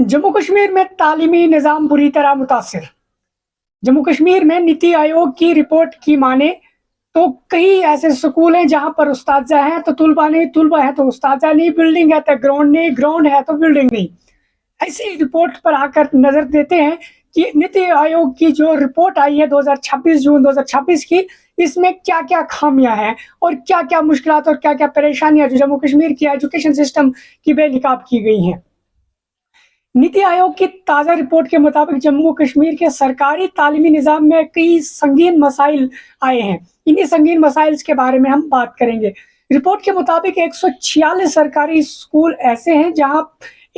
जम्मू कश्मीर में तालीमी निज़ाम बुरी तरह मुतासिर। जम्मू कश्मीर में नीति आयोग की रिपोर्ट की माने तो कई ऐसे स्कूल हैं जहां पर उस्ताद हैं तो तुलबा नहीं, तुलबा है तो उस्ताद नहीं, बिल्डिंग है तो ग्राउंड नहीं, ग्राउंड है तो बिल्डिंग नहीं। ऐसी रिपोर्ट पर आकर नजर देते हैं कि नीति आयोग की जो रिपोर्ट आई है 2026 जून 2026 की, इसमें क्या क्या खामियां हैं और क्या क्या मुश्किलात और क्या क्या परेशानियां जो जम्मू कश्मीर की एजुकेशन सिस्टम की बेनकाब की गई हैं। नीति आयोग की ताज़ा रिपोर्ट के मुताबिक जम्मू कश्मीर के सरकारी तालीमी निज़ाम में कई संगीन मसाइल आए हैं। इन्हीं संगीन मसाइल के बारे में हम बात करेंगे। रिपोर्ट के मुताबिक 146 सरकारी स्कूल ऐसे हैं जहां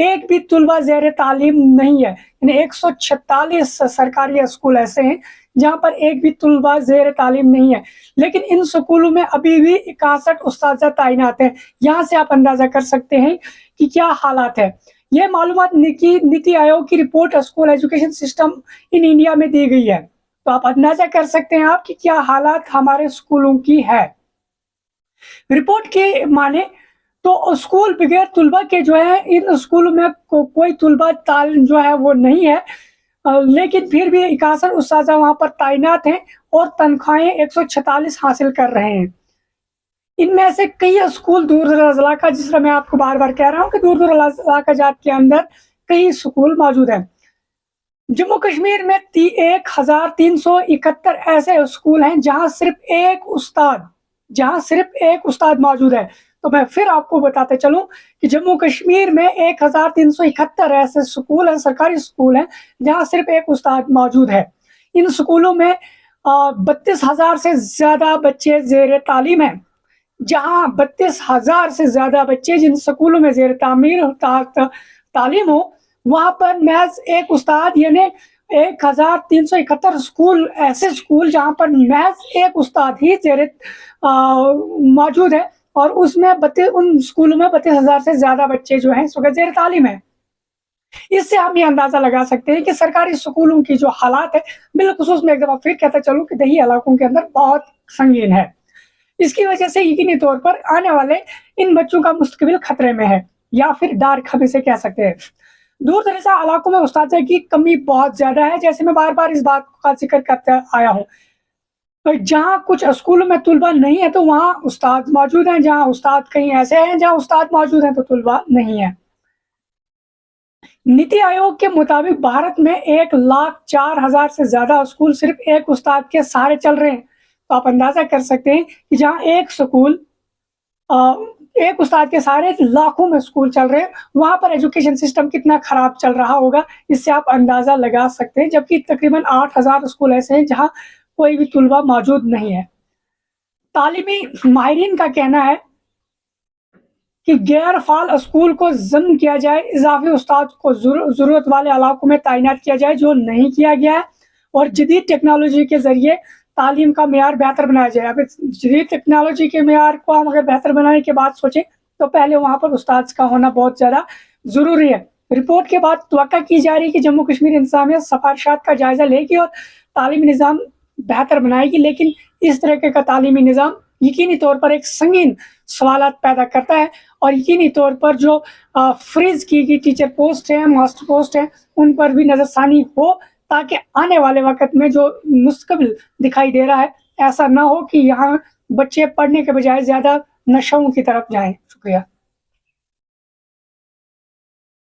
एक भी तुलबा ज़ेर तालीम नहीं है। यानी 146 सरकारी स्कूल ऐसे हैं जहां पर एक भी तुलबा ज़ेर तालीम नहीं है, लेकिन इन स्कूलों में अभी भी 61 उस्ताद तैनात हैं। यहाँ से आप अंदाज़ा कर सकते हैं कि क्या हालात है। यह मालूमात नीति आयोग की report school education system in India में दी गई है, तो आप अंदाजा कर सकते हैं आप कि क्या हालात हमारे स्कूलों की है। रिपोर्ट के माने तो स्कूल बगैर तुलबा के जो है, इन स्कूलों में कोई तुलबा तालीम जो है वो नहीं है, लेकिन फिर भी 61 उस्ताद वहां पर तैनात हैं और तनख्वाहें 146 हासिल कर रहे हैं। इनमें से कई स्कूल दूर दराज इलाका, जिस तरह मैं आपको बार बार कह रहा हूँ कि दूर दराज इलाका जात के अंदर कई स्कूल मौजूद हैं। जम्मू कश्मीर में 1371 ऐसे स्कूल हैं जहां सिर्फ एक उस्ताद मौजूद है। तो मैं फिर आपको बताते चलूं कि जम्मू कश्मीर में 1371 ऐसे स्कूल हैं, सरकारी स्कूल हैं जहां सिर्फ एक उस्ताद मौजूद है। इन स्कूलों में 32,000 से ज्यादा बच्चे जेर तालीम हैं। जहां 32,000 से ज्यादा बच्चे जिन स्कूलों में जेर तालीम हो, वहां पर महज एक उस्ताद, यानी 1371 स्कूल ऐसे स्कूल जहां पर महज एक उस्ताद ही जेर मौजूद है, और उसमें उन स्कूलों में 32,000 से ज्यादा बच्चे जो हैं जेर तालीम है। इससे हम ये अंदाजा लगा सकते हैं कि सरकारी स्कूलों की जो हालात है, बिलखुसूस मैं एक दफा फिर कहता चलूं कि दही इलाकों के अंदर बहुत संगीन है। इसकी वजह से यकीनी तौर पर आने वाले इन बच्चों का मुस्तकबिल खतरे में है, या फिर डार खबे से कह सकते हैं। दूर दराज इलाकों में उस्ताद की कमी बहुत ज्यादा है, जैसे मैं बार बार इस बात का जिक्र करते आया हूँ। जहाँ कुछ स्कूलों में तुलबा नहीं है तो वहाँ उस्ताद मौजूद हैं, जहाँ उस्ताद कहीं ऐसे हैं जहाँ उस्ताद मौजूद हैं तो तुलबा नहीं है। नीति आयोग के मुताबिक भारत में 1,04,000 से ज्यादा स्कूल सिर्फ एक उस्ताद के सहारे चल रहे हैं। तो आप अंदाजा कर सकते हैं कि जहाँ एक स्कूल एक उस्ताद के सहारे लाखों में स्कूल चल रहे हैं, वहां पर एजुकेशन सिस्टम कितना खराब चल रहा होगा, इससे आप अंदाजा लगा सकते हैं। जबकि तकरीबन 8,000 स्कूल ऐसे हैं जहां कोई भी तुलबा मौजूद नहीं है। तालीमी माहिरीन का कहना है कि गैर फाल स्कूल को जब्त किया जाए, इजाफी उस्ताद को जरूरत वाले इलाकों में तैनात किया जाए, जो नहीं किया गया है, और जदीद टेक्नोलॉजी के जरिए तालीम का मेयार बेहतर बनाया जाए। अब जदीद टेक्नोलॉजी के मेयार को हम अगर बेहतर बनाने के बाद सोचें तो पहले वहाँ पर उस्ताद का होना बहुत ज़्यादा ज़रूरी है। रिपोर्ट के बाद तवक्का की जा रही है कि जम्मू कश्मीर इंतज़ामिया सिफारिशात का जायज़ा लेगी और तालीमी निज़ाम बेहतर बनाएगी, लेकिन इस तरह का तालीमी निज़ाम यकीनी तौर पर एक संगीन सवालात पैदा करता है, और यकीनी तौर पर जो फ्रीज की गई टीचर पोस्ट है, मास्टर पोस्ट है, उन पर भी नज़रसानी हो, ताकि आने वाले वक्त में जो मुस्तकबिल दिखाई दे रहा है, ऐसा ना हो कि यहाँ बच्चे पढ़ने के बजाय ज़्यादा नशों की तरफ जाएं। शुक्रिया।